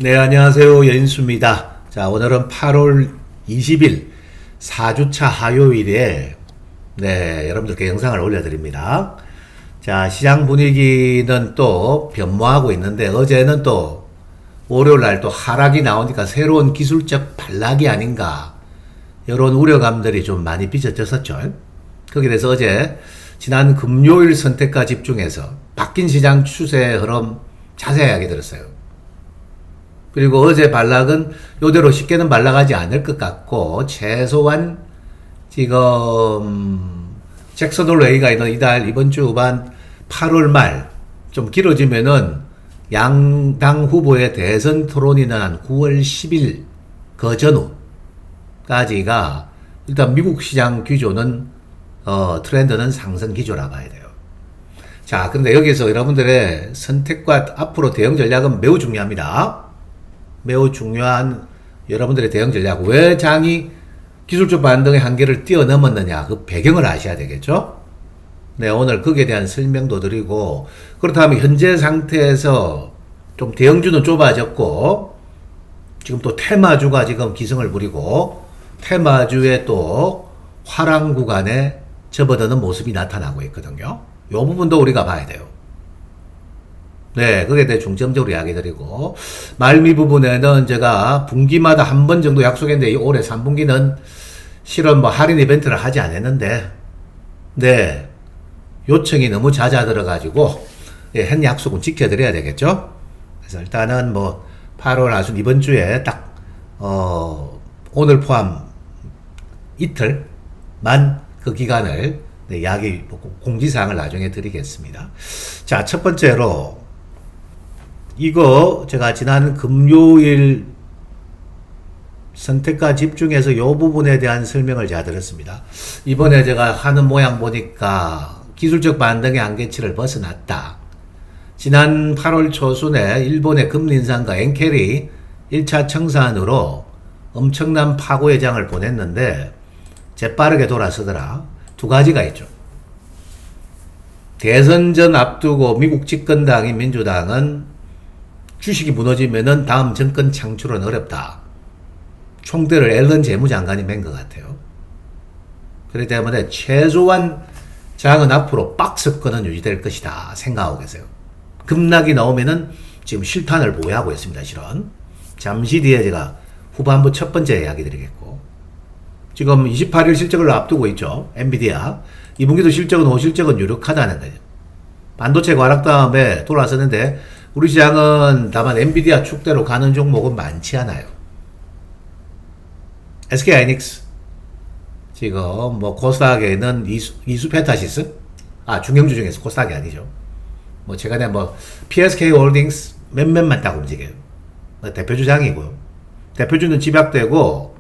네, 안녕하세요. 연수입니다. 자, 오늘은 8월 20일 4주차 화요일에 여러분들께 영상을 올려드립니다. 자, 시장 분위기는 또 변모하고 있는데 어제는 또 월요일날 또 하락이 나오니까 새로운 기술적 반락이 아닌가 이런 우려감들이 좀 많이 빚어졌었죠. 거기에 대해서 어제 지난 금요일 선택과 집중해서 바뀐 시장 추세 흐름 자세하게 들었어요. 그리고 어제 반락은 요대로 쉽게는 반락하지 않을 것 같고 최소한 지금 잭슨 홀 회의가 있는 이번 주 후반 8월 말 좀 길어지면은 양당 후보의 대선 토론이 난 9월 10일 그 전후까지가 일단 미국 시장 기조는 트렌드는 상승 기조라 봐야 돼요. 자, 근데 여기서 여러분들의 선택과 앞으로 대응 전략은 매우 중요합니다. 매우 중요한 여러분들의 대응 전략. 왜 장이 기술적 반등의 한계를 뛰어넘었느냐. 그 배경을 아셔야 되겠죠? 네, 오늘 거기에 대한 설명도 드리고, 그렇다면 현재 상태에서 좀 대형주는 좁아졌고, 지금 또 테마주가 지금 기승을 부리고, 테마주의 또 화랑 구간에 접어드는 모습이 나타나고 있거든요. 이 부분도 우리가 봐야 돼요. 네, 거기에 대해 중점적으로 이야기 드리고, 말미 부분에는 제가 분기마다 한 번 정도 약속했는데, 올해 3분기는 실은 할인 이벤트를 하지 않았는데, 네, 요청이 너무 잦아들어가지고, 한 약속은 지켜드려야 되겠죠? 그래서 일단은 8월 하순 이번 주에 딱, 오늘 포함 이틀만 그 기간을, 이야기, 공지사항을 나중에 드리겠습니다. 자, 첫 번째로, 이거 제가 지난 금요일 선택과 집중해서 이 부분에 대한 설명을 제가 드렸습니다. 이번에 제가 하는 모양 보니까 기술적 반등의 한계치를 벗어났다. 지난 8월 초순에 일본의 금리 인상과 엔켈이 1차 청산으로 엄청난 파고의 장을 보냈는데 재빠르게 돌아서더라. 두 가지가 있죠. 대선 전 앞두고 미국 집권당인 민주당은 주식이 무너지면은 다음 정권 창출은 어렵다. 총대를 앨런 재무장관이 맨 것 같아요. 그렇기 때문에 최소한 장은 앞으로 박스권은 유지될 것이다 생각하고 계세요. 급락이 나오면은 지금 실탄을 보유하고 있습니다. 실은 잠시 뒤에 제가 후반부 첫 번째 이야기 드리겠고, 지금 28일 실적을 앞두고 있죠. 엔비디아 2분기도 실적은 호실적은 유력하다는 거죠. 반도체 과락 다음에 돌아섰는데 우리 시장은 다만 엔비디아 축대로 가는 종목은 많지 않아요. SK하이닉스 지금 코스닥에는 이수페타시스 중형주 중에서 코스닥이 아니죠. 최근에 PSK 홀딩스 몇몇만 딱 움직여요. 대표주장이고요. 대표주는 집약되고,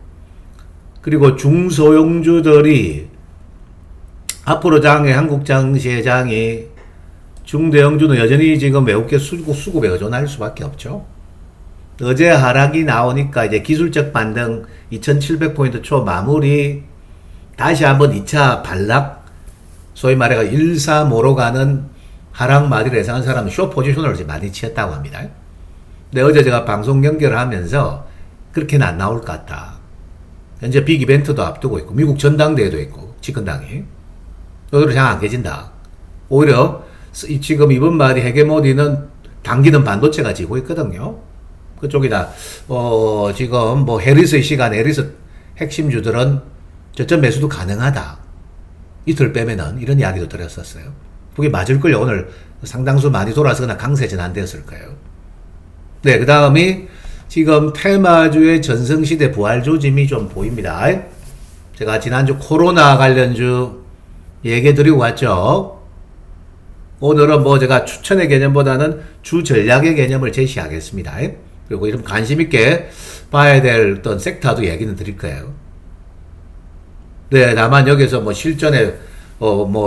그리고 중소형주들이 앞으로 장의 한국장시장이 중대형주는 여전히 지금 외국계 수급에 의존할 수밖에 없죠. 어제 하락이 나오니까 이제 기술적 반등 2700포인트 초 마무리, 다시 한번 2차 반락, 소위 말해서 135로 가는 하락 마디를 예상한 사람은 쇼 포지션을 많이 취했다고 합니다. 근데 어제 제가 방송 연결하면서 그렇게는 안 나올 것 같다. 현재 빅 이벤트도 앞두고 있고, 미국 전당대회도 있고, 집권당이. 여기로 장 안 깨진다. 오히려 지금 이번 말이 헤게모니는 당기는 반도체가 지고 있거든요. 그쪽이다. 지금 해리스의 시간, 해리스 핵심주들은 저점 매수도 가능하다. 이틀 빼면은 이런 이야기도 드렸었어요. 그게 맞을걸요. 오늘 상당수 많이 돌아서거나 강세 전환되었을 거예요. 네, 그 다음이 지금 테마주의 전성시대 부활 조짐이 좀 보입니다. 제가 지난주 코로나 관련주 얘기 드리고 왔죠. 오늘은 제가 추천의 개념보다는 주 전략의 개념을 제시하겠습니다. 그리고 이런 관심있게 봐야 될 어떤 섹터도 얘기는 드릴 거예요. 네, 다만 여기서 실전에,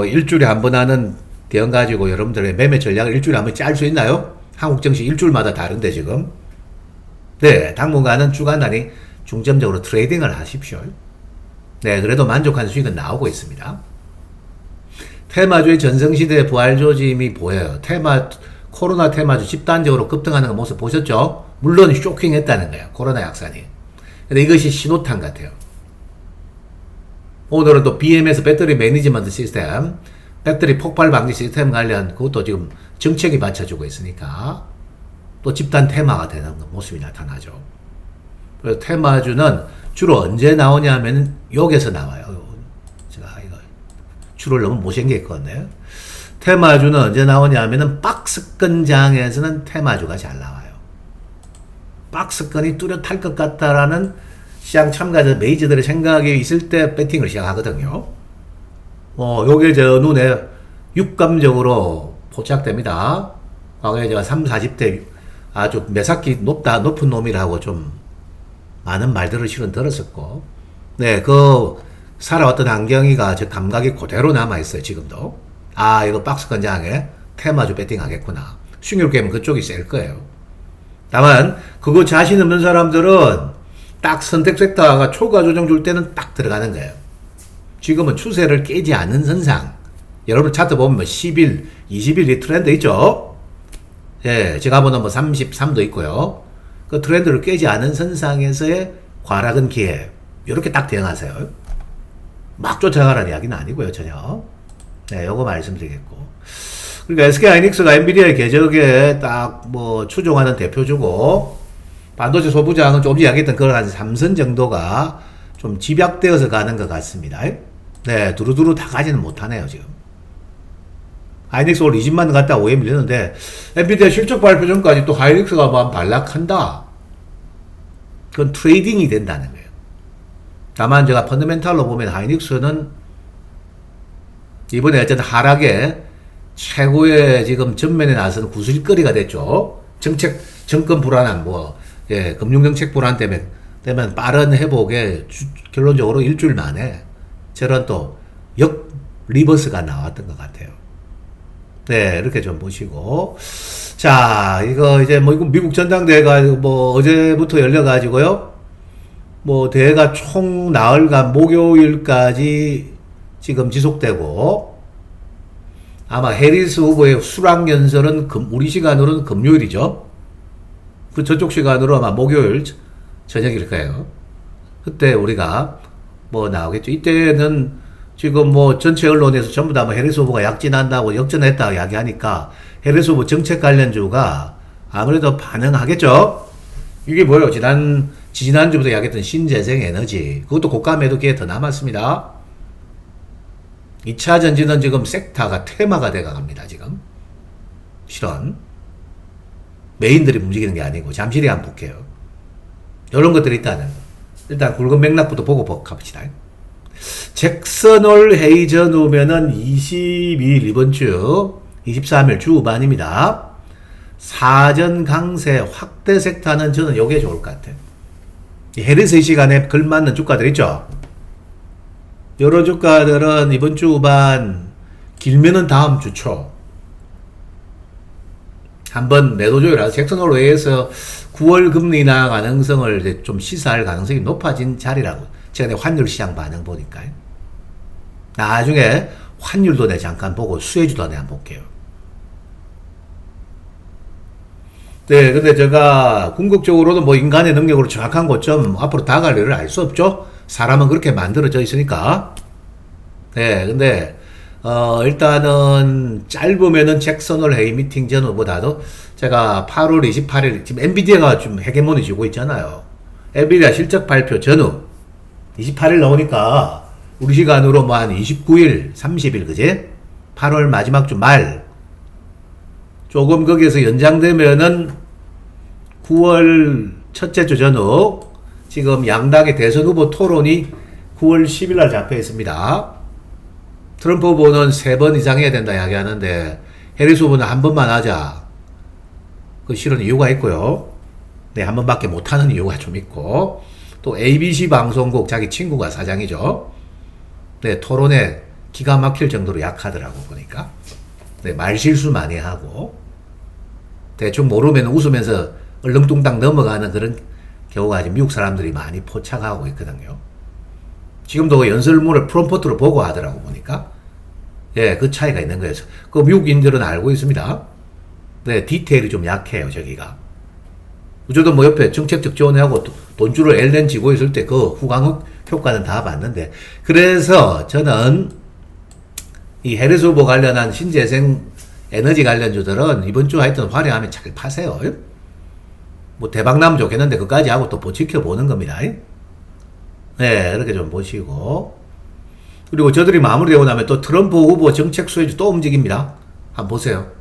일주일에 한 번 하는 대응 가지고 여러분들의 매매 전략을 일주일에 한 번 짤 수 있나요? 한국 증시 일주일마다 다른데 지금. 네, 당분간은 주간 단위 중점적으로 트레이딩을 하십시오. 네, 그래도 만족한 수익은 나오고 있습니다. 테마주의 전성시대 부활 조짐이 보여요. 코로나 테마주 집단적으로 급등하는 모습 보셨죠? 물론 쇼킹했다는 거예요. 코로나 확산이. 근데 이것이 신호탄 같아요. 오늘은 또 BMS 배터리 매니지먼트 시스템, 배터리 폭발 방지 시스템 관련 그것도 지금 정책이 받쳐주고 있으니까 또 집단 테마가 되는 모습이 나타나죠. 그래서 테마주는 주로 언제 나오냐면 여기서 나와요. 제가 이거 줄을 너무 못생겼거든요. 테마주는 언제 나오냐면은 박스권 장에서는 테마주가 잘 나와요. 박스권이 뚜렷할 것 같다라는 시장 참가자 메이저들의 생각이 있을 때 배팅을 시작하거든요. 요게 저 눈에 육감적으로 포착됩니다. 과거에 제가 30, 40대 아주 매사기 높은 놈이라고 좀 많은 말들을 실은 들었었고, 네, 그 살아왔던 환경이가 저 감각이 그대로 남아있어요, 지금도. 아, 이거 박스권 장에 테마주 배팅 하겠구나. 싱글 게임은 그쪽이 셀 거예요. 다만, 그거 자신 없는 사람들은 딱 선택 섹터가 초과 조정 줄 때는 딱 들어가는 거예요. 지금은 추세를 깨지 않는 선상. 여러분 차트 보면 뭐 10일, 20일이 트렌드 있죠? 예, 제가 보는 뭐 33도 있고요. 그 트렌드를 깨지 않은 선상에서의 과락은 기회. 이렇게 딱 대응하세요. 막 쫓아가라는 이야기는 아니고요, 전혀. 네, 요거 말씀드리겠고. 그러니까 SK하이닉스가 엔비디아의 궤적에 딱 뭐 추종하는 대표주고, 반도체 소부장은 조금 이야기했던 그런 한 3선 정도가 좀 집약되어서 가는 것 같습니다. 네, 두루두루 다 가지는 못하네요, 지금. 하이닉스 오늘 20만 원 갔다가 5에 밀렸는데, 엔비디아 실적 발표 전까지 또 하이닉스가 뭐 반락한다. 그건 트레이딩이 된다는 거예요. 다만 제가 펀더멘탈로 보면 하이닉스는 이번에 어쨌든 하락에 최고의 지금 전면에 나서는 구슬거리가 됐죠. 정권 불안함, 금융정책 불안 때문에 빠른 회복에 결론적으로 일주일 만에 저런 또 리버스가 나왔던 것 같아요. 네, 이렇게 좀 보시고. 자, 이거 이제 이거 미국 전당대회가 어제부터 열려가지고요. 대회가 총 나흘간 목요일까지 지금 지속되고, 아마 해리스 후보의 수락연설은 우리 시간으로는 금요일이죠. 저쪽 시간으로 아마 목요일 저녁일 거예요. 그때 우리가 나오겠죠. 이때는 지금 전체 언론에서 전부 다 해리스 후보가 약진한다고 역전했다고 이야기하니까 해리스 후보 정책 관련주가 아무래도 반응하겠죠. 이게 뭐예요? 지난주부터 이야기했던 신재생 에너지. 그것도 고가 매도 기회 더 남았습니다. 2차 전지는 지금 섹터가 테마가 돼갑니다, 지금. 실은. 메인들이 움직이는 게 아니고, 잠실이 안 볼게요. 이런 것들이 있다는 거. 일단 굵은 맥락부터 보고 갑시다. 잭슨홀 회의 전후면은 22일 이번 주, 23일 주반입니다. 사전 강세 확대 섹터는 저는 요게 좋을 것 같아요. 해리스 시간에 걸맞는 주가들 있죠? 여러 주가들은 이번 주 후반, 길면은 다음 주 초. 한번 매도 조율하서 잭슨홀 회의에서 9월 금리 인하 가능성을 좀 시사할 가능성이 높아진 자리라고. 최근에 환율 시장 반응 보니까요. 나중에 환율도 내 잠깐 보고 수혜주도 내 한번 볼게요. 네, 근데 제가 궁극적으로도 인간의 능력으로 정확한 고점 앞으로 다가갈 일을 알 수 없죠. 사람은 그렇게 만들어져 있으니까. 네, 근데 일단은 짧으면은 잭슨홀 회의 미팅 전후보다도 제가 8월 28일 지금 엔비디아가 좀 헤게모니 쥐고 있잖아요. 엔비디아 실적 발표 전후 28일 나오니까 우리 시간으로 한 29일, 30일 그제? 8월 마지막 주 말 조금 거기에서 연장되면은 9월 첫째 주 전후 지금 양당의 대선 후보 토론이 9월 10일 날 잡혀 있습니다. 트럼프 후보는 3번 이상 해야 된다 이야기하는데 해리스 후보는 한 번만 하자. 그 실은 이유가 있고요. 네, 한 번밖에 못하는 이유가 좀 있고 또 ABC 방송국 자기 친구가 사장이죠. 네, 토론에 기가 막힐 정도로 약하더라고 보니까. 네, 말실수 많이 하고 대충 모르면 웃으면서 얼렁뚱땅 넘어가는 그런 경우가 지금 미국 사람들이 많이 포착하고 있거든요. 지금도 연설문을 프롬포트로 보고 하더라고 보니까. 예, 그 차이가 있는 거예요. 그 미국인들은 알고 있습니다. 네, 디테일이 좀 약해요, 저기가. 저도 뭐 옆에 정책적 지원하고 돈줄을 엘렌 쥐고 있을 때 그 후광 효과는 다 봤는데, 그래서 저는 이 해리스 후보 관련한 신재생 에너지 관련주들은 이번 주 하여튼 화려하면 잘 파세요. 뭐 대박나면 좋겠는데 그까지 하고 또 지켜보는 겁니다. 네, 이렇게 좀 보시고. 그리고 저들이 마무리되고 나면 또 트럼프 후보 정책 수혜주 또 움직입니다. 한번 보세요.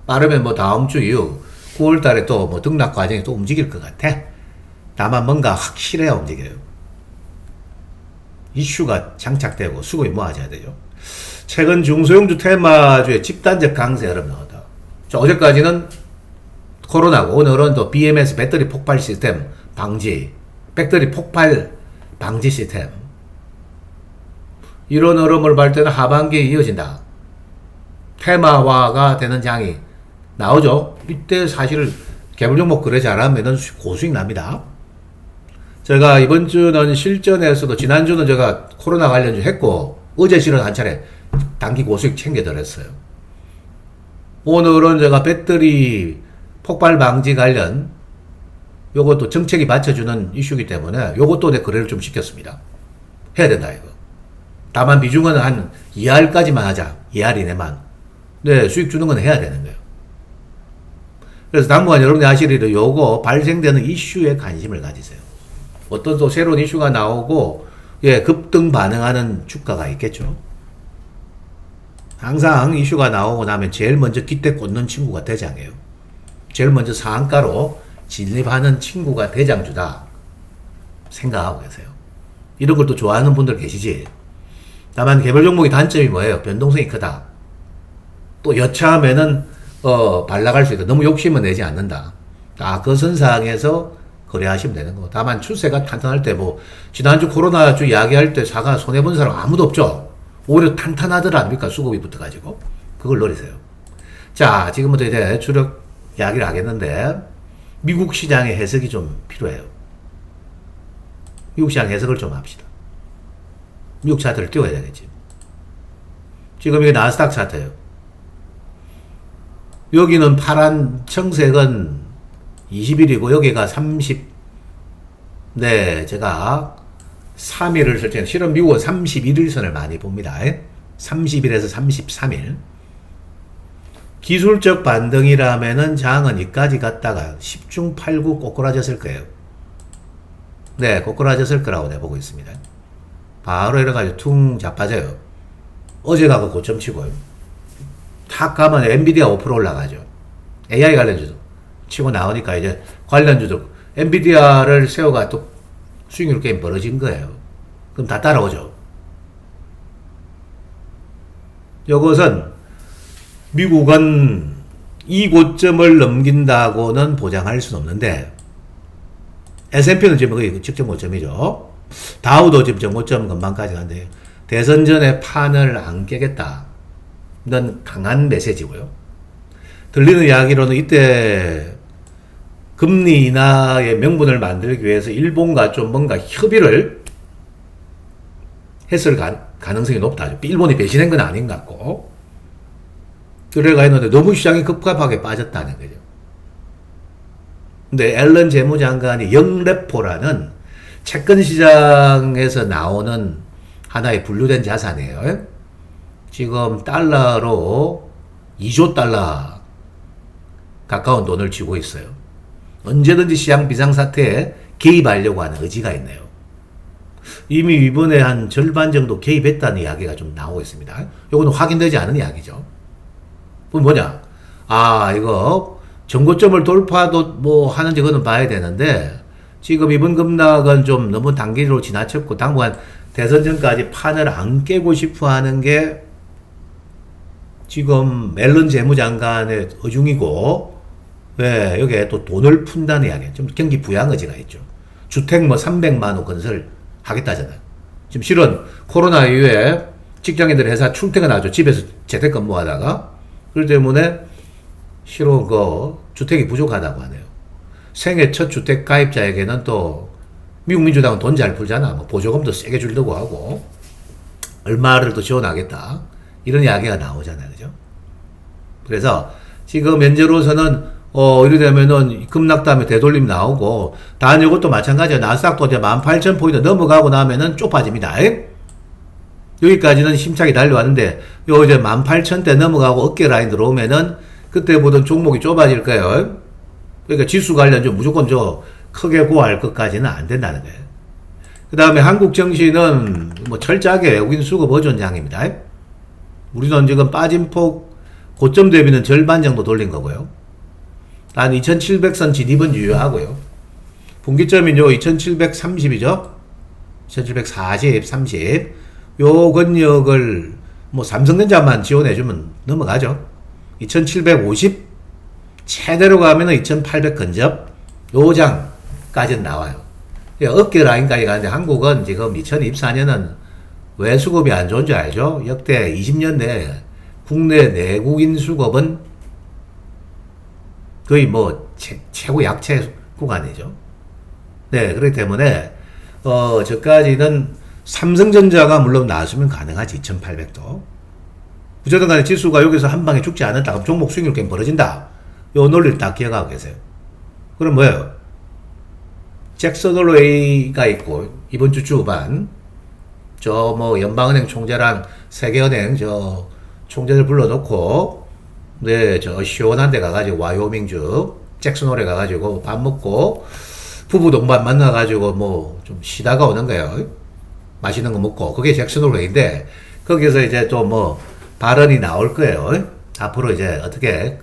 빠르면 뭐 다음 주 이후 9월 달에 또 뭐 등락 과정이 또 움직일 것 같아. 다만 뭔가 확실해야 움직여요. 이슈가 장착되고 수급이 모아져야 되죠. 최근 중소형주 테마주의 집단적 강세 여러분 나왔다. 어제까지는 코로나고 오늘은 또 BMS 배터리 폭발 시스템 방지, 배터리 폭발 방지 시스템. 이런 흐름을 볼 때는 하반기에 이어진다. 테마화가 되는 장이 나오죠. 이때 사실 개별 종목 거래 잘하면 고수익 납니다. 제가 이번 주는 실전에서도 지난주는 제가 코로나 관련주 했고 어제 실은 한 차례 단기 고수익 챙겨드렸어요. 오늘은 제가 배터리 폭발 방지 관련 요것도 정책이 받쳐주는 이슈이기 때문에 요것도 내 거래를 좀 시켰습니다. 해야 된다 이거. 다만 비중은 한 2R까지만 하자. 2R 이내만. 네, 수익 주는 건 해야 되는 거예요. 그래서 당분간 여러분이 아시리로 요거 발생되는 이슈에 관심을 가지세요. 어떤 또 새로운 이슈가 나오고 예, 급등 반응하는 주가가 있겠죠. 항상 이슈가 나오고 나면 제일 먼저 기대 꽂는 친구가 대장이에요. 제일 먼저 상한가로 진입하는 친구가 대장주다 생각하고 계세요. 이런 걸 또 좋아하는 분들 계시지. 다만 개별 종목의 단점이 뭐예요? 변동성이 크다. 또 여차하면은 발락할 수 있다. 너무 욕심은 내지 않는다. 그 선상에서 거래하시면 되는 거. 다만 추세가 탄탄할 때 뭐 지난주 코로나주 이야기할 때 사가 손해본 사람 아무도 없죠. 오히려 탄탄하더라 아닙니까? 수급이 붙어가지고 그걸 노리세요. 자, 지금부터 이제 주력 이야기를 하겠는데 미국 시장의 해석이 좀 필요해요. 미국 시장 해석을 좀 합시다. 미국 차트를 띄워야 되겠지. 지금 이게 나스닥 차트예요. 여기는 파란 청색은 20일이고 여기가 30. 네, 제가 3일을 설정. 실은 미국은 31일선을 많이 봅니다. 30일에서 33일. 기술적 반등이라면은 장은 여기까지 갔다가 10중 8구 꼬꾸라졌을 거예요. 네, 꼬꾸라졌을 거라고 내보고 있습니다. 바로 이래가지고 퉁 자빠져요. 어제가 그 고점 치고요. 탁 가면 엔비디아 5% 올라가죠. AI 관련주도 치고 나오니까 이제 관련주도 엔비디아를 세워가 또 수익률 게임 벌어진 거예요. 그럼 다 따라오죠. 이것은 미국은 이 고점을 넘긴다고는 보장할 수는 없는데 S&P는 지금 거의 직전 고점이죠. 다우도 지금 정고점 금방까지 간대요. 대선 전에 판을 안 깨겠다. 는 강한 메시지고요. 들리는 이야기로는 이때 금리 인하의 명분을 만들기 위해서 일본과 좀 뭔가 협의를 했을 가능성이 높다. 일본이 배신한 건 아닌 것 같고. 그래가 했는데 너무 시장이 급급하게 빠졌다는 거죠. 근데 앨런 재무장관이 영레포라는 채권 시장에서 나오는 하나의 분류된 자산이에요. 지금 달러로 2조 달러 가까운 돈을 쥐고 있어요. 언제든지 시장 비상사태에 개입하려고 하는 의지가 있네요. 이미 이번에 한 절반 정도 개입했다는 이야기가 좀 나오고 있습니다. 이거는 확인되지 않은 이야기죠. 그럼 뭐냐? 이거 정고점을 돌파도 뭐 하는지 그거는 봐야 되는데 지금 이번 급락은 좀 너무 단기로 지나쳤고 당분간 대선 전까지 판을 안 깨고 싶어 하는 게 지금 앨런 재무장관의 의중이고, 왜, 여기에 또 돈을 푼다는 이야기. 좀 경기 부양 의지가 있죠. 주택 뭐 300만 호 건설 하겠다잖아요. 지금 실은 코로나 이후에 직장인들 회사 출퇴근하죠. 집에서 재택근무 하다가. 그렇기 때문에 실은 그 주택이 부족하다고 하네요. 생애 첫 주택 가입자에게는 또 미국 민주당은 돈 잘 풀잖아. 뭐 보조금도 세게 주려고 하고 얼마를 더 지원하겠다. 이런 이야기가 나오잖아요. 그죠? 그래서 지금 현재로서는 이래 되면은 급락 다음에 되돌림 나오고, 단 이것도 마찬가지야. 나스닥도 이제 18,000포인트 넘어가고 나면은 좁아집니다. 여기까지는 힘차게 달려왔는데, 요 이제 18,000대 넘어가고 어깨 라인 들어오면은, 그때 보던 종목이 좁아질 거예요. 그러니까 지수 관련 좀 무조건 크게 고할 것까지는 안 된다는 거예요. 그 다음에 한국 정시는 뭐 철저하게 외국인 수급 의존장입니다. 우리는 지금 빠진 폭, 고점 대비는 절반 정도 돌린 거고요. 한 2700선 진입은 유효하고요. 분기점이 2730이죠. 2740, 30. 요 권역을 뭐 삼성전자만 지원해주면 넘어가죠. 2750 최대로 가면은 2800 근접 요 장까지는 나와요. 어깨 라인까지 가는데 한국은 지금 2024년은 왜 수급이 안 좋은 줄 알죠? 역대 20년 내에 국내 내국인 수급은 거의 뭐 최고 약체 구간이죠. 네, 그렇기 때문에 저까지는 삼성전자가 물론 나왔으면 가능하지. 2800도. 어쨌든 간에 지수가 여기서 한 방에 죽지 않았다. 그럼 종목 수익률 게임 벌어진다. 요 논리를 딱 기억하고 계세요. 그럼 뭐예요? 잭슨 홀로웨이가 있고 이번 주 주반 뭐 연방은행 총재랑 세계은행 총재들 불러놓고 시원한 데 가가지고 와이오밍주 잭슨 홀에 가가지고 밥 먹고 부부 동반 만나가지고 뭐 좀 쉬다가 오는 거예요. 맛있는 거 먹고 그게 잭슨 홀웨이인데 거기서 이제 또 뭐 발언이 나올 거예요. 앞으로 이제 어떻게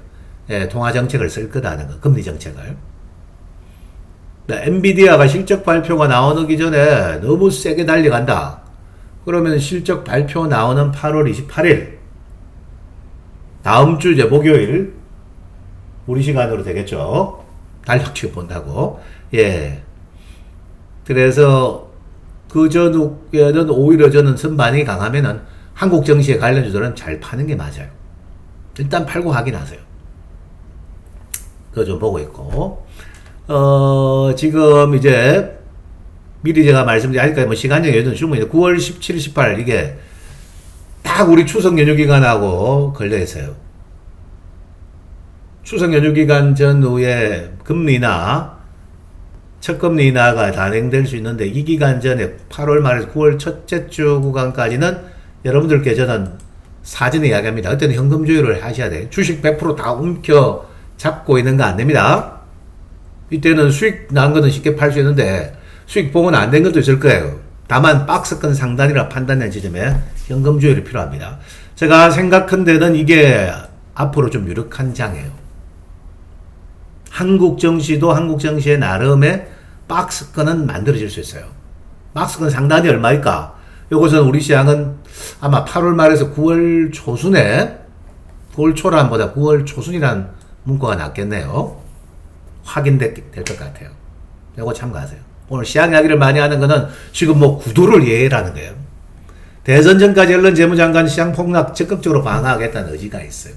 통화 정책을 쓸 거다는 거, 금리 정책을. 엔비디아가 실적 발표가 나오기 전에 너무 세게 달려간다. 그러면 실적 발표 나오는 8월 28일 다음 주 이제 목요일 우리 시간으로 되겠죠. 달력치 본다고. 예. 그래서 그 전후에는 오히려 저는 선반이 강하면은 한국 정시에 관련주들은 잘 파는 게 맞아요. 일단 팔고 확인하세요. 그거 좀 보고 있고. 지금 이제 미리 제가 말씀드리니까 뭐 시간적 여유는 충분히 9월 17, 18 이게 딱 우리 추석 연휴 기간하고 걸려 있어요. 추석 연휴 기간 전후에 금리나 첫금리 인하가 단행될 수 있는데 이 기간 전에 8월 말에서 9월 첫째 주 구간까지는 여러분들께 저는 사전에 이야기합니다. 그때는 현금 조율을 하셔야 돼요. 주식 100% 다 움켜 잡고 있는 거 안 됩니다. 이때는 수익 난 거는 쉽게 팔 수 있는데 수익 보고는 안 된 것도 있을 거예요. 다만 박스권 상단이라 판단된 지점에 현금 조율이 필요합니다. 제가 생각한 데는 이게 앞으로 좀 유력한 장이에요. 한국 정시도 한국 정시의 나름의 박스권은 만들어질 수 있어요. 박스권 상단이 얼마일까? 요것은 우리 시장은 아마 8월 말에서 9월 초순에 9월 초란보다 9월 초순이란 문구가 낫겠네요. 확인될 것 같아요. 요거 참고하세요. 오늘 시장 이야기를 많이 하는 거는 지금 뭐 구도를 예라는 거예요. 대선 전까지 옐런 재무장관 시장 폭락 적극적으로 방어하겠다는 의지가 있어요.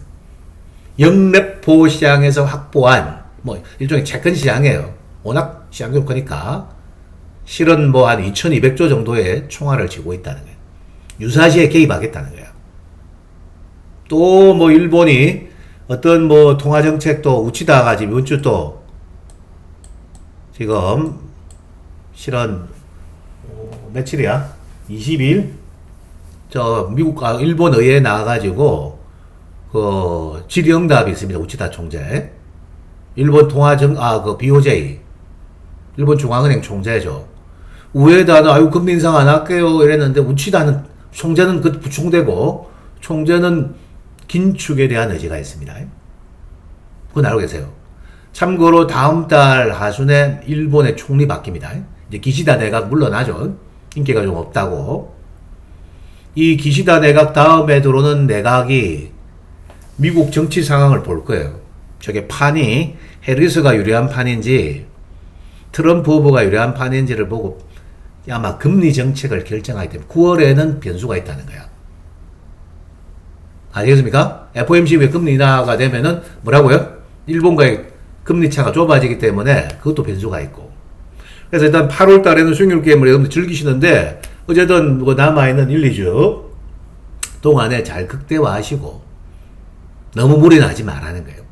영래포 시장에서 확보한 뭐 일종의 채권 시장이에요. 워낙 시장이 크니까 실은 뭐 한 2200조 정도의 총알을 쥐고 있다는 거예요. 유사시에 개입하겠다는 거예요. 또 뭐 일본이 어떤 뭐 통화정책도 우치다가 지금 이번 주 또 지금 실은 며칠이야? 20일 일본 의회에 나와가지고 그 질의응답이 있습니다. 우치다 총재. 일본 BOJ 일본 중앙은행 총재죠. 우에다는 금리 인상 안 할게요 이랬는데 우치다는 총재는 그 부총되고 총재는 긴축에 대한 의지가 있습니다. 그건 알고 계세요. 참고로 다음 달 하순에 일본의 총리 바뀝니다. 이제 기시다 내각 물러나죠. 인기가 좀 없다고. 이 기시다 내각 다음에 들어오는 내각이 미국 정치 상황을 볼 거예요. 저게 판이 해리스가 유리한 판인지 트럼프 후보가 유리한 판인지를 보고 아마 금리 정책을 결정하기 때문에 9월에는 변수가 있다는 거야. 아시겠습니까? FOMC 왜 금리 인하가 되면은 뭐라고요? 일본과의 금리 차가 좁아지기 때문에 그것도 변수가 있고. 그래서 일단 8월 달에는 수익률 게임을 여러분들 즐기시는데 어쨌든 남아있는 1, 2주 동안에 잘 극대화하시고 너무 무리는 하지 말라는 거예요.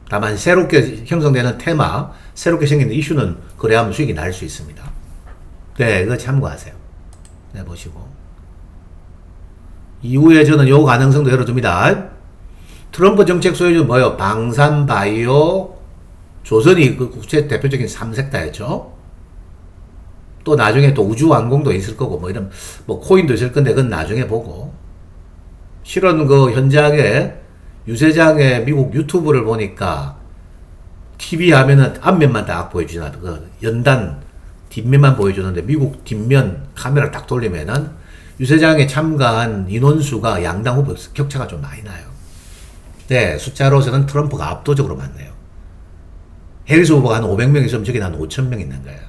다만 새롭게 형성되는 테마, 새롭게 생기는 이슈는 거래하면 수익이 날 수 있습니다. 네, 그거 참고하세요. 네, 보시고. 이후에 저는 요 가능성도 열어둡니다. 트럼프 정책 소유주 뭐요? 방산, 바이오, 조선이 그 국제 대표적인 3색다였죠. 또 나중에 또 우주왕공도 있을 거고, 뭐 이런, 뭐 코인도 있을 건데, 그건 나중에 보고. 실은 그 현장에, 유세장에 미국 유튜브를 보니까, TV 하면은 앞면만 딱 보여주잖아. 그 연단 뒷면만 보여주는데, 미국 뒷면 카메라 딱 돌리면은, 유세장에 참가한 인원수가 양당 후보 격차가 좀 많이 나요. 네, 숫자로서는 트럼프가 압도적으로 많네요. 해리스 후보가 한 500명 있으면 저기 한 5,000명 있는 거예요.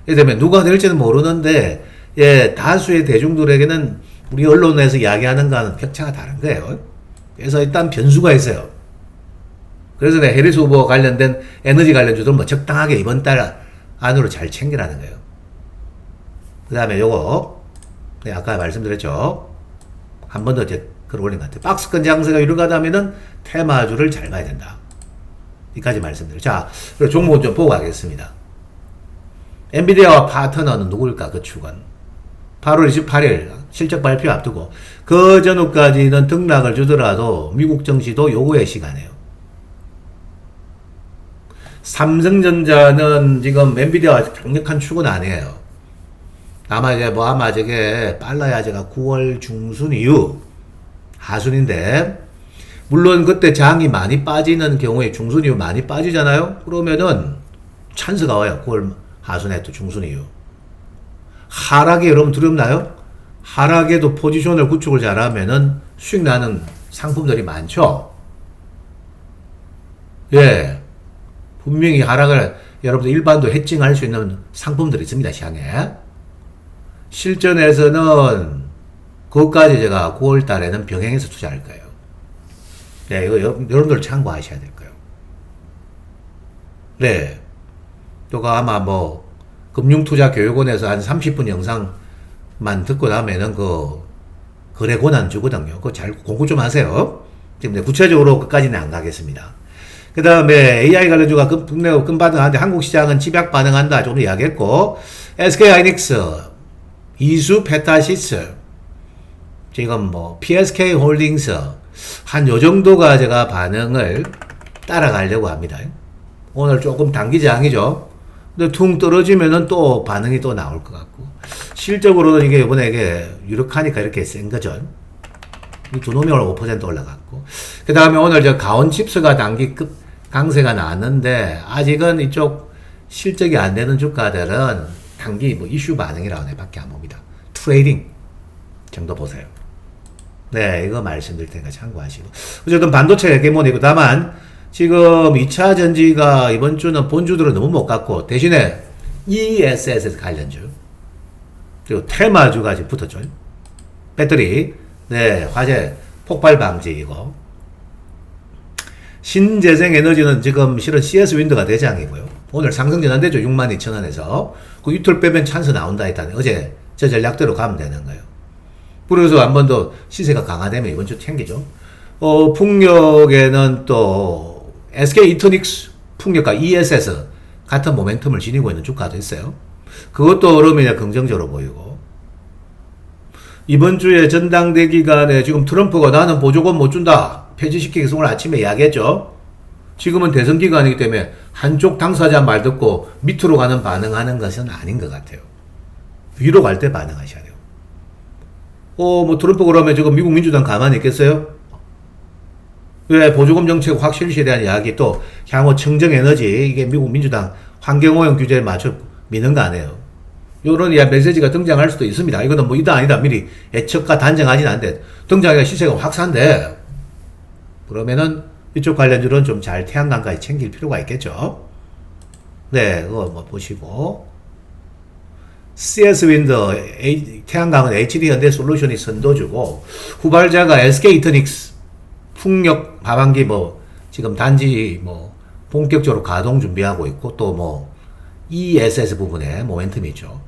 그다음에 누가 될지는 모르는데, 예, 다수의 대중들에게는 우리 언론에서 이야기하는 거는 격차가 다른 거예요. 그래서 일단 변수가 있어요. 그래서 내 해리스 후보 관련된 에너지 관련주들은 뭐 적당하게 이번 달 안으로 잘 챙기라는 거예요. 그 다음에 요거, 네, 아까 말씀드렸죠. 한 번 더 이제 글 올린 것 같아요. 박스권 장세가 이루어가다면은 테마주를 잘 봐야 된다. 여기까지 말씀드려요. 자, 그리고 종목은 좀 보고 가겠습니다. 엔비디아와 파트너는 누굴까, 그 축은? 8월 28일 실적 발표 앞두고 그 전후까지는 등락을 주더라도 미국 증시도 요거의 시간이에요. 삼성전자는 지금 엔비디아와 강력한 축은 아니에요. 아마 저게 빨라야 제가 9월 중순 이후 하순인데, 물론 그때 장이 많이 빠지는 경우에 중순 이후 많이 빠지잖아요? 그러면은 찬스가 와요. 9월 하순에 또 중순 이후. 하락에 여러분 두렵나요? 하락에도 포지션을 구축을 잘하면은 수익 나는 상품들이 많죠? 예. 분명히 하락을 여러분들 일반도 해칭할 수 있는 상품들이 있습니다, 시장에. 실전에서는 그것까지 제가 9월 달에는 병행해서 투자할 거예요. 네, 이거 여러분들 참고하셔야 될 거예요. 네. 또 아마 뭐 금융투자교육원에서 한 30분 영상만 듣고 나면은 그 거래 권한 주거든요. 그거 잘 공부 좀 하세요. 지금 구체적으로 끝까지는 안 가겠습니다. 그 다음에 AI 관련주가 국내 급반응하는데 한국 시장은 집약 반응한다. 조금 이야기했고, SK하이닉스, 이수페타시스, 지금 뭐 PSK 홀딩스 한 요 정도가 제가 반응을 따라가려고 합니다. 오늘 조금 단기장이죠. 근데 퉁 떨어지면은 또 반응이 또 나올 것 같고, 실적으로는 이게 이번에 이게 유력하니까 이렇게 센 거죠. 이 두 놈이 오늘 5% 올라갔고, 그 다음에 오늘 저 가온칩스가 단기급 강세가 나왔는데, 아직은 이쪽 실적이 안 되는 주가들은 단기 뭐 이슈 반응이라고 밖에 안 봅니다. 트레이딩 정도 보세요. 네, 이거 말씀드릴 테니까 참고하시고. 어쨌든 반도체 헤게모니고, 다만 지금 2차 전지가 이번 주는 본주들은 너무 못 갔고, 대신에 ESS 관련주, 그리고 테마주가 지금 붙었죠. 배터리, 네, 화재 폭발 방지 이거. 신재생 에너지는 지금 실은 CS 윈드가 대장이고요. 오늘 상승 전환되죠. 62,000원에서. 그 이틀 빼면 찬스 나온다 했다니, 어제 저 전략대로 가면 되는 거예요. 그래서 한 번 더 시세가 강화되면 이번 주 튕기죠. 풍력에는 또 SK 이터닉스, 풍력과 ESS 같은 모멘텀을 지니고 있는 주가도 있어요. 그것도 그러면 긍정적으로 보이고, 이번 주에 전당대 기간에 지금 트럼프가 나는 보조금 못 준다 폐지시키기 오늘 아침에 이야기했죠. 지금은 대선 기간이기 때문에 한쪽 당사자 말 듣고 밑으로 가는 반응하는 것은 아닌 것 같아요. 위로 갈 때 반응하셔야 돼요. 뭐 트럼프 그러면 지금 미국 민주당 가만히 있겠어요? 왜 보조금 정책 확 실시에 대한 이야기, 또 향후 청정에너지, 이게 미국 민주당 환경오염 규제에 맞춰 미는 거 아니에요. 요런 메시지가 등장할 수도 있습니다. 이거는 뭐 이다 아니다 미리 예측과 단정하진 않는데 등장하기가 시세가 확산돼. 그러면은 이쪽 관련주는 좀 잘 태양광까지 챙길 필요가 있겠죠. 네, 그거 뭐 보시고, CS 윈드, 태양광은 HD 현대 솔루션이 선도주고, 후발자가 SK 이터닉스, 풍력 하반기 뭐 지금 단지 뭐 본격적으로 가동 준비하고 있고, 또 뭐 ESS 부분에 모멘텀이 있죠.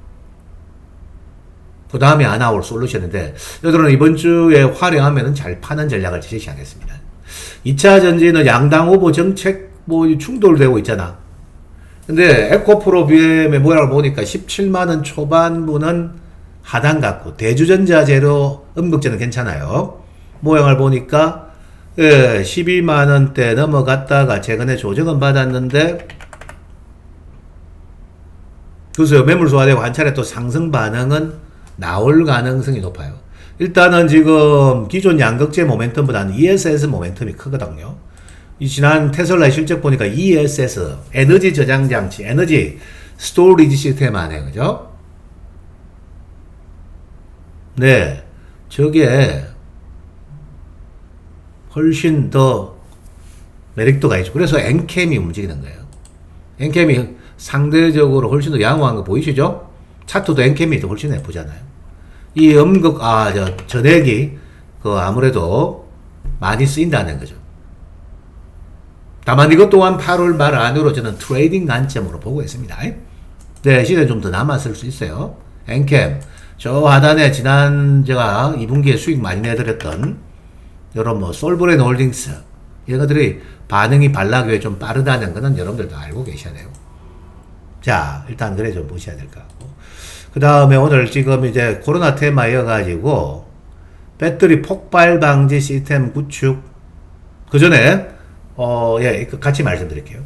그 다음에 아나올 솔루션인데, 여러분은 이번 주에 활용하면 잘 파는 전략을 제시하겠습니다. 2차 전지는 양당 후보 정책 뭐 충돌되고 있잖아. 근데 에코프로 BM의 모양을 보니까 17만원 초반부는 하단 같고, 대주전자재료 음극재는 괜찮아요. 모양을 보니까, 12만원대 넘어갔다가 최근에 조정은 받았는데, 그래서 매물 소화되고 한 차례 또 상승 반응은 나올 가능성이 높아요. 일단은 지금 기존 양극재 모멘텀보다는 ESS 모멘텀이 크거든요. 이 지난 테슬라의 실적 보니까 ESS, 에너지 저장 장치, 에너지 스토리지 시스템 안에, 그죠? 네. 저게 훨씬 더 메리트가 있죠. 그래서 엔캠이 움직이는 거예요. 엔캠이 상대적으로 훨씬 더 양호한 거 보이시죠? 차트도 엔캠이 더 훨씬 예쁘잖아요. 이 전액이, 아무래도 많이 쓰인다는 거죠. 다만 이것 또한 8월 말 안으로 저는 트레이딩 관점으로 보고 있습니다. 네, 시간이 좀 더 남았을 수 있어요. 엔캠. 저 하단에 지난 제가 2분기에 수익 많이 내드렸던, 요런 솔브렌 홀딩스. 이런 것들이 반응이 반락이 좀 빠르다는 거는 여러분들도 알고 계셔야 돼요. 자, 일단 그래 좀 보셔야 될 것 같고. 그 다음에 오늘 지금 이제 코로나 테마여가지고, 배터리 폭발 방지 시스템 구축. 그 전에, 같이 말씀드릴게요.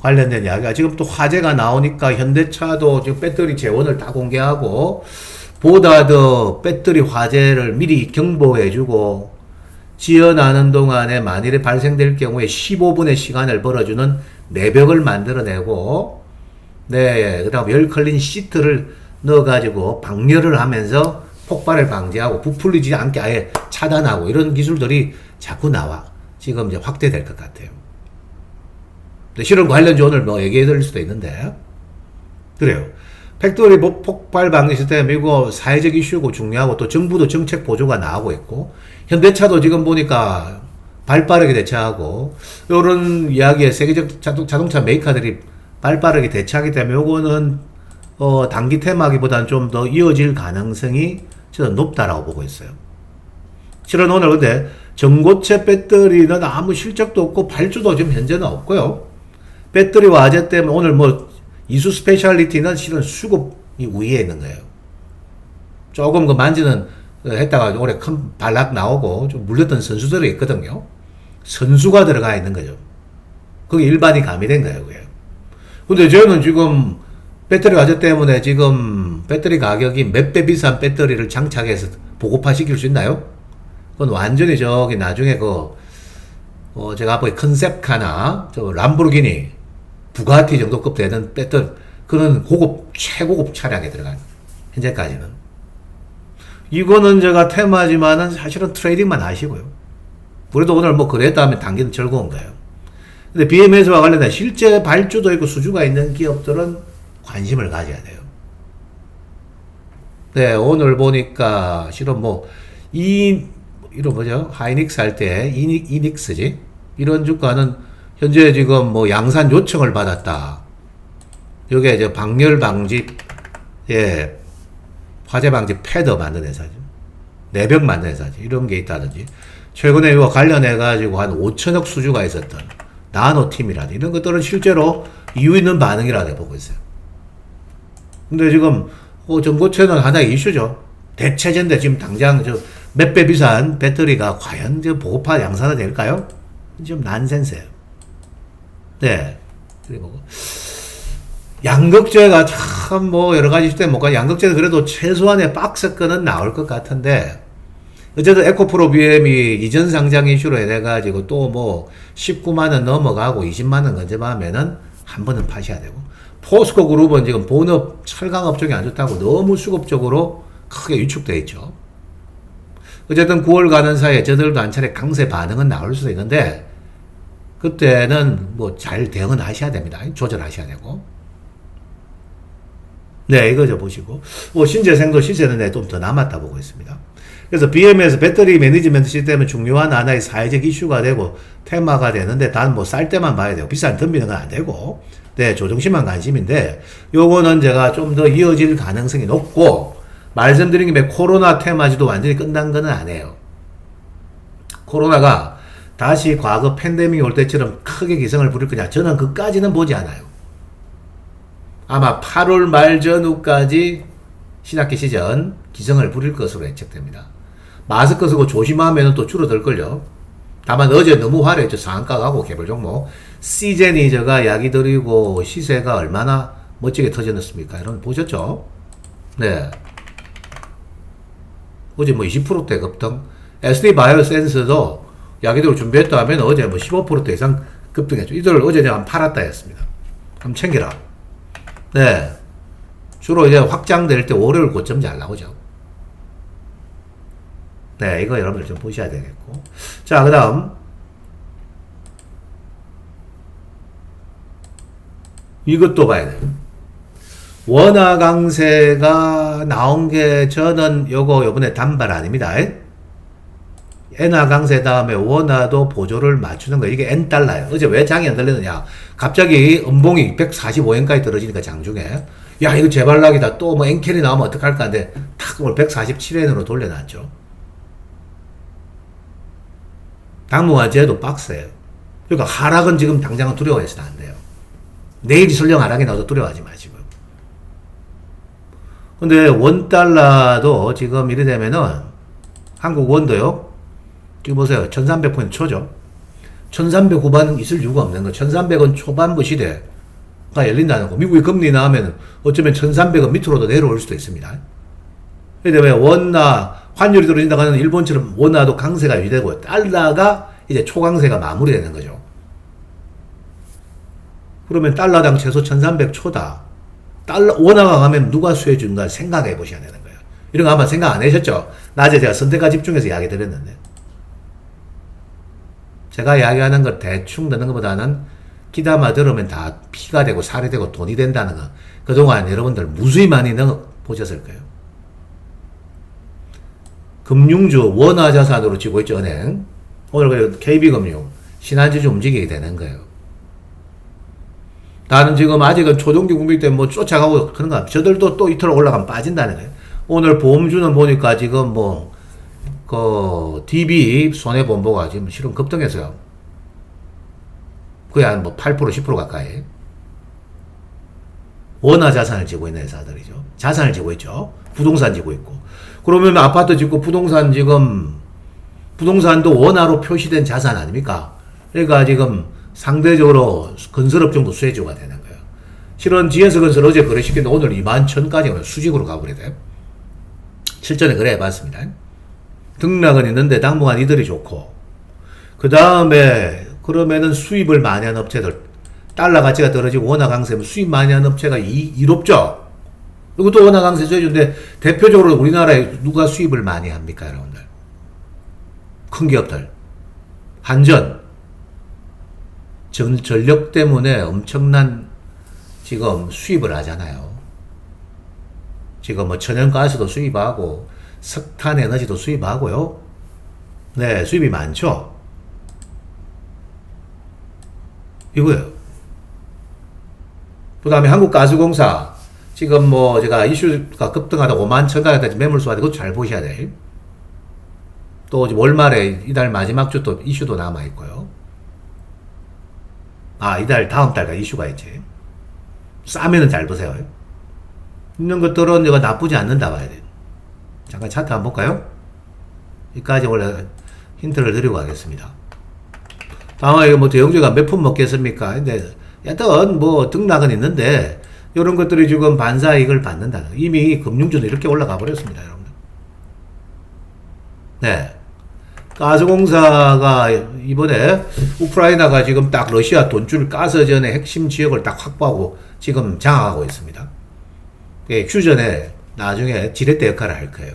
관련된 이야기가 지금 또 화제가 나오니까 현대차도 지금 배터리 재원을 다 공개하고, 보다 더 배터리 화재를 미리 경보해주고, 지연하는 동안에 만일에 발생될 경우에 15분의 시간을 벌어주는 내벽을 만들어내고, 네, 그 다음 열 클린 시트를 넣어가지고 방열을 하면서 폭발을 방지하고 부풀리지 않게 아예 차단하고 이런 기술들이 자꾸 나와. 지금 이제 확대될 것 같아요. 실은 관련주 오늘 얘기해 드릴 수도 있는데, 그래요. 팩토리 폭발 방지 시스템, 이거 사회적 이슈고 중요하고 또 정부도 정책 보조가 나오고 있고, 현대차도 지금 보니까 발빠르게 대처하고, 요런 이야기에 세계적 자동차 메이커들이 발빠르게 대처하기 때문에 요거는, 단기 테마기보다는 좀 더 이어질 가능성이 저는 높다라고 보고 있어요. 실은 오늘 근데 전고체 배터리는 아무 실적도 없고 발주도 지금 현재는 없고요. 배터리 화재 때문에 오늘 이수 스페셜리티는 실은 수급이 우위에 있는 거예요. 조금 만지는 했다가 올해 큰 발락 나오고 좀 물렸던 선수들이 있거든요. 선수가 들어가 있는 거죠. 그게 일반이 가미된 거예요, 그게. 근데 저는 지금 배터리 화재 때문에 지금 배터리 가격이 몇 배 비싼 배터리를 장착해서 보급화 시킬 수 있나요? 그건 완전히 나중에 제가 보기 컨셉카나 람보르기니, 부가티 정도급 되는 배터리, 그런 최고급 차량에 들어가요. 현재까지는. 이거는 제가 테마지만은 사실은 트레이딩만 하시고요. 그래도 오늘 그랬다 하면 당기는 즐거운 거예요. 근데 BMS와 관련된 실제 발주도 있고 수주가 있는 기업들은 관심을 가져야 돼요. 네, 오늘 보니까 실은 이런 하이닉스 할 때 이닉스지? 이런 주가는 현재 지금 양산 요청을 받았다. 요게 이제 방열 방지, 화재 방지 패더 만든 회사죠. 내벽 만든 회사죠. 이런 게 있다든지. 최근에 이거 관련해가지고 한 5천억 수주가 있었던 나노팀이라든지 이런 것들은 실제로 이유 있는 반응이라고 보고 있어요. 근데 지금, 전고체는 하나의 이슈죠. 대체제인데 지금 당장 몇 배 비싼 배터리가 과연 보급화 양산화 될까요? 좀 난센스예요. 네. 그리고 양극재가 참 여러 가지 시스템 양극재는 그래도 최소한의 박스권은 나올 것 같은데, 어쨌든 에코프로 BM이 이전 상장 이슈로 해가지고 또 19만원 넘어가고 20만원 건져하면은 한 번은 파셔야 되고, 포스코 그룹은 지금 본업 철강업 쪽이 안 좋다고 너무 수급적으로 크게 위축되어 있죠. 어쨌든 9월 가는 사이에 저들도 한 차례 강세 반응은 나올 수도 있는데, 그때는 잘 대응은 하셔야 됩니다. 조절하셔야 되고. 네, 이거 보시고. 신재생도 시세는 좀 더 남았다 보고 있습니다. 그래서 BM에서 배터리 매니지먼트 시스템은 중요한 하나의 사회적 이슈가 되고 테마가 되는데, 단 쌀 때만 봐야 되고 비싼 덤비는 건 안 되고, 네, 조정심만 관심인데, 요거는 제가 좀 더 이어질 가능성이 높고, 말씀드린 김에 코로나 테마지도 완전히 끝난 거는 아니에요. 코로나가 다시 과거 팬데믹 올 때처럼 크게 기승을 부릴 거냐? 저는 그까지는 보지 않아요. 아마 8월 말 전후까지 신학기 시즌 기승을 부릴 것으로 예측됩니다. 마스크 쓰고 조심하면 또 줄어들걸요. 다만 어제 너무 화려했죠. 상한가 가고 개별 종목. 시제니저가 약이 들이고 시세가 얼마나 멋지게 터졌습니까? 여러분 보셨죠? 네. 어제 뭐 20%대 급등. SD 바이오센스도 약이들 준비했다 하면 어제 뭐 15% 이상 급등했죠. 이들 어제 그냥 팔았다 했습니다. 그럼 챙겨라. 네. 주로 이제 확장될 때 월요일 고점 잘 나오죠. 네, 이거 여러분들 좀 보셔야 되겠고. 자, 그 다음. 이것도 봐야 돼요. 원화 강세가 나온 게 저는 요번에 단발 아닙니다. 엔화 강세 다음에 원화도 보조를 맞추는 거. 이게 N달러예요. 어제 왜 장이 안 들리느냐. 갑자기 음봉이 145엔까지 떨어지니까 장중에. 야, 이거 재발락이다. 또 뭐 N캔이 나오면 어떡할까 하는데 탁 오늘 147엔으로 돌려놨죠. 당분간제도 박스예요. 그러니까 하락은 지금 당장은 두려워해서는 안 돼요. 내일이 설령 하락이 나와도 두려워하지 마시고요. 근데 원달러도 지금 이래 되면은 한국 원도요. 지금 보세요. 1300포인트 초죠. 1300 후반은 있을 이유가 없는 거. 1300은 초반부 시대가 열린다는 거. 미국이 금리 나오면 어쩌면 1300은 밑으로도 내려올 수도 있습니다. 그런데 왜 원화 환율이 떨어진다고 하는 일본처럼 원화도 강세가 유지되고 달러가 이제 초강세가 마무리되는 거죠. 그러면 달러당 최소 1300 초다. 원화가 가면 누가 수혜 준가 생각해 보셔야 되는 거예요. 이런 거 아마 생각 안 하셨죠? 낮에 제가 선택과 집중해서 이야기 드렸는데. 제가 이야기하는 걸 대충 듣는 것보다는 귀담아 들으면 다 피가 되고 살이 되고 돈이 된다는 거. 그동안 여러분들 무수히 많이 보셨을 거예요. 금융주 원화 자산으로 지고 있죠, 은행. 오늘 KB금융, 신한지주 움직이게 되는 거예요. 나는 지금 아직은 초동기 국민 때문에 뭐 쫓아가고 그런 거, 저들도 또 이틀 올라가면 빠진다는 거예요. 오늘 보험주는 보니까 지금 DB 손해보험보가 지금 실은 급등했어요. 거의 한 8%, 10% 가까이. 원화 자산을 지고 있는 회사들이죠. 자산을 지고 있죠. 부동산 지고 있고. 그러면 아파트 짓고 부동산도 원화로 표시된 자산 아닙니까? 그러니까 지금 상대적으로 건설업종도 수혜주가 되는 거예요. 실은 GS건설 어제 거래시켰는데 오늘 21,000까지 수직으로 가버려야 돼요. 실전에 거래해봤습니다. 등락은 있는데 당분간 이들이 좋고, 그 다음에 그러면은 수입을 많이 한 업체들, 달러 가치가 떨어지고 원화 강세면 수입 많이 한 업체가 이롭죠. 이것도 원화 강세 수혜주인데 대표적으로 우리나라에 누가 수입을 많이 합니까, 여러분들? 큰 기업들. 한전. 전력 때문에 엄청난 지금 수입을 하잖아요. 지금 뭐 천연가스도 수입하고 석탄 에너지도 수입하고요. 네, 수입이 많죠. 이거예요. 그 다음에 한국가스공사. 지금 뭐 제가 이슈가 급등하다 51,000가까지 매물 쏘아야 되고 잘 보셔야 돼. 또 월말에 이달 마지막 주 또 이슈도 남아있고요. 이달 다음 달가 이슈가 있지. 싸면은 잘 보세요. 있는 것들은 이거 나쁘지 않는다 봐야 돼. 잠깐 차트 한번 볼까요? 여기까지 원래 힌트를 드리고 가겠습니다. 다음에 뭐 대형주가 몇 푼 먹겠습니까? 근데 여튼 뭐 등락은 있는데 이런 것들이 지금 반사이익을 받는다는, 이미 금융주는 이렇게 올라가 버렸습니다, 여러분들. 네. 가스공사가 이번에 우크라이나가 지금 딱 러시아 돈줄 가스전의 핵심 지역을 딱 확보하고 지금 장악하고 있습니다. 휴전에 나중에 지렛대 역할을 할 거예요.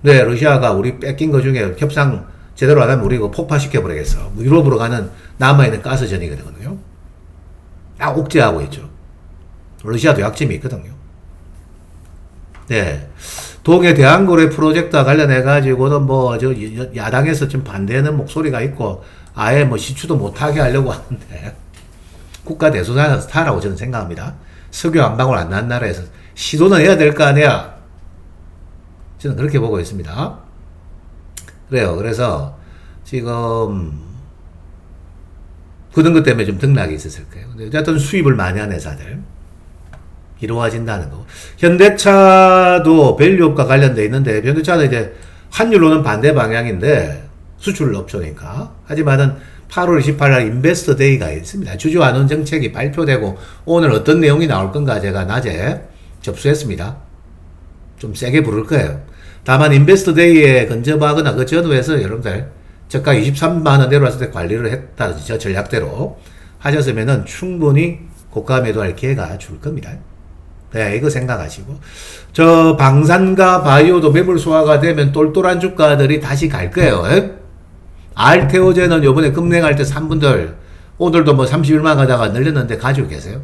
네, 러시아가 우리 뺏긴 것 중에 협상 제대로 안 하면 우리 이거 폭파시켜버리겠어. 유럽으로 가는 남아있는 가스전이거든요. 딱 옥죄하고 있죠. 러시아도 약점이 있거든요. 네. 동해 대한고래 프로젝트와 관련해가지고는 야당에서 좀 반대하는 목소리가 있고, 아예 시추도 못하게 하려고 하는데, 국가 대소사라고 저는 생각합니다. 석유 한 방울 안 난 나라에서 시도는 해야 될 거 아니야. 저는 그렇게 보고 있습니다. 그래요. 그래서 지금 그런 것 때문에 좀 등락이 있었을 거예요. 근데 어쨌든 수입을 많이 하는 회사들 이루어진다는 거. 현대차도 밸류업과 관련돼 있는데 현대차는 이제 환율로는 반대 방향인데 수출 업체니까. 하지만은 8월 28일 인베스터 데이가 있습니다. 주주 환원 정책이 발표되고 오늘 어떤 내용이 나올 건가 제가 낮에 접수했습니다. 좀 세게 부를 거예요. 다만 인베스터 데이에 근접하거나 그 전후에서 여러분들 저가 23만원 내려왔을 때 관리를 했다든지 저 전략대로 하셨으면은 충분히 고가 매도할 기회가 줄 겁니다. 네, 이거 생각하시고. 저 방산과 바이오도 매물 소화가 되면 똘똘한 주가들이 다시 갈 거예요. 알테오제는 요번에 급냉할 때 3분들, 오늘도 뭐 31만 가다가 늘렸는데 가지고 계세요.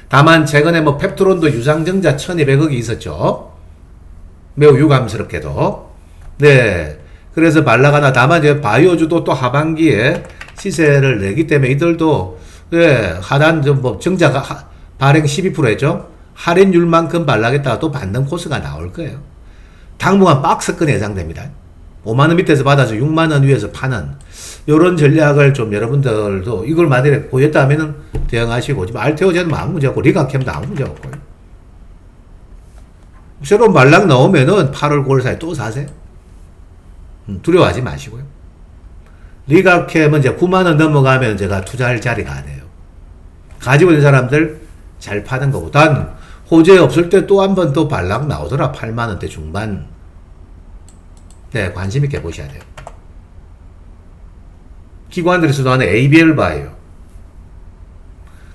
다만 최근에 뭐 펩트론도 유상증자 1200억이 있었죠. 매우 유감스럽게도. 네. 그래서 말라가나 다만 이제 바이오주도 또 하반기에 시세를 내기 때문에 이들도 예, 하단 뭐 증자가 발행 12% 했죠. 할인율만큼 발라겠다가 또 받는 코스가 나올 거예요. 당분간 박스권 예상됩니다. 5만원 밑에서 받아서 6만원 위에서 파는 요런 전략을 좀 여러분들도 이걸 만약에 보였다면은 대응하시고 지금 알테오제는 아무 문제 없고 리가캠도 아무 문제 없고요. 새로운 말락 나오면은 8월 9월 사이에 또 사세요. 두려워하지 마시고요. 리가캠은 이제 9만원 넘어가면 제가 투자할 자리가 아니에요. 가지고 있는 사람들 잘 파는 거고. 단 호재 없을 때 또 한 번 또 발락 나오더라. 8만원대 중반. 네, 관심 있게 보셔야 돼요. 기관들이 수도하는 ABL 바이오.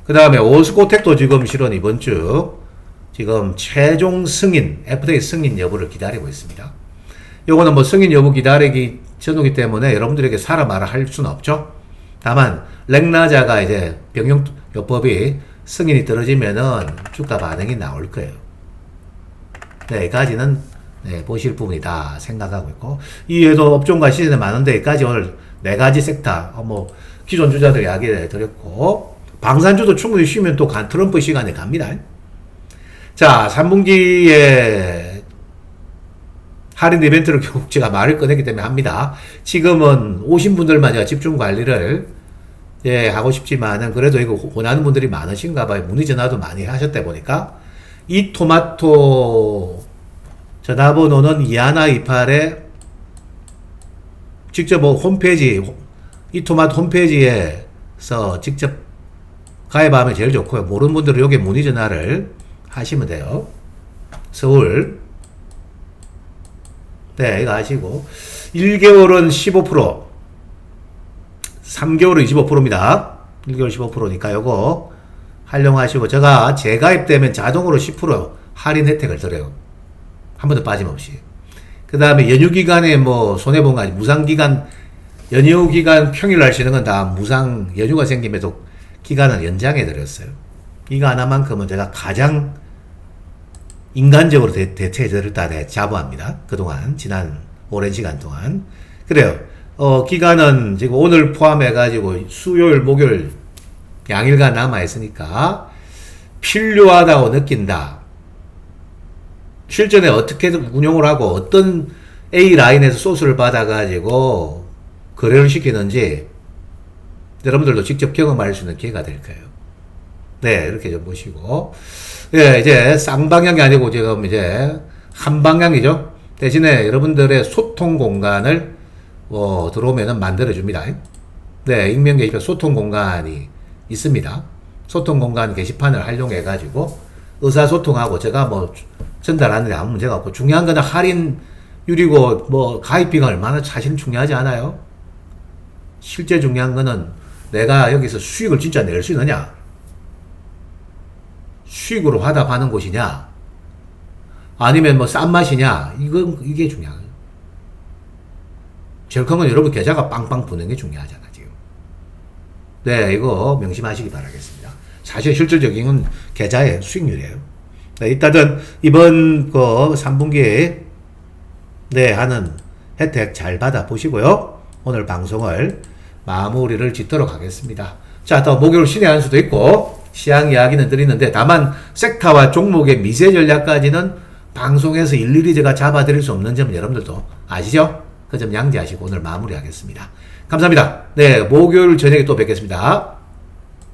그 다음에 오스코텍도 지금 실은 이번 주 지금 최종 승인, FDA 승인 여부를 기다리고 있습니다. 요거는 뭐 승인 여부 기다리기 전후기 때문에 여러분들에게 사라 마라 할 수는 없죠. 다만 렉나자가 이제 병용요법이 승인이 떨어지면은 주가 반응이 나올 거예요. 네, 여기까지는 네, 보실 부분이다 생각하고 있고, 이외에도 업종과 시세는 많은데 여기까지 오늘 4가지 섹터 뭐 기존 주자들 이야기를 드렸고, 방산주도 충분히 쉬면 또 트럼프 시간에 갑니다. 자, 3분기에 할인 이벤트를 결국 제가 말을 꺼냈기 때문에 합니다. 지금은 오신 분들만 제가 집중 관리를 예, 하고 싶지만은 그래도 이거 원하는 분들이 많으신가 봐요. 문의 전화도 많이 하셨다 보니까 이 토마토 전화번호는 2128에 직접 뭐 홈페이지 이 토마토 홈페이지에서 직접 가입하면 제일 좋고요. 모르는 분들은 여기 문의 전화를 하시면 돼요. 서울 네, 이거 하시고 1개월은 15% 3개월은 25%입니다. 1개월 15%니까 요거 활용하시고 제가 재가입되면 자동으로 10% 할인 혜택을 드려요. 한 번도 빠짐없이. 그 다음에 연휴기간에 뭐 손해본 거 아니 무상기간 연휴기간 평일 날 쉬는 건 다 무상 연휴가 생김에도 기간을 연장해 드렸어요. 이거 하나만큼은 제가 가장 인간적으로 대처해 드렸다 네, 자부합니다. 그동안 지난 오랜 시간 동안. 그래요. 기간은 지금 오늘 포함해가지고 수요일, 목요일 양일간 남아있으니까 필요하다고 느낀다. 실전에 어떻게 운용을 하고 어떤 A라인에서 소스를 받아가지고 거래를 시키는지 여러분들도 직접 경험할 수 있는 기회가 될 거예요. 네, 이렇게 좀 보시고. 예, 이제 쌍방향이 아니고 지금 이제 한 방향이죠. 대신에 여러분들의 소통 공간을 들어오면은 만들어줍니다. 네, 익명 게시판 소통 공간이 있습니다. 소통 공간 게시판을 활용해가지고 의사소통하고 제가 뭐 전달하는데 아무 문제가 없고, 중요한 거는 할인율이고 뭐 가입비가 얼마나 사실은 중요하지 않아요. 실제 중요한 거는 내가 여기서 수익을 진짜 낼 수 있느냐, 수익으로 화답하는 곳이냐, 아니면 뭐 싼 맛이냐, 이게 중요해요. 제일 큰 건 여러분 계좌가 빵빵 부는 게 중요하잖아, 지금. 네, 이거 명심하시기 바라겠습니다. 사실 실질적인 건 계좌의 수익률이에요. 네, 일단은 이번 3분기에 네, 하는 혜택 잘 받아보시고요. 오늘 방송을 마무리를 짓도록 하겠습니다. 자, 또 목요일 신의 한 수도 있고 시황 이야기는 드리는데, 다만 섹터와 종목의 미세 전략까지는 방송에서 일일이 제가 잡아드릴 수 없는 점은 여러분들도 아시죠? 그 점 양지하시고 오늘 마무리하겠습니다. 감사합니다. 네, 목요일 저녁에 또 뵙겠습니다.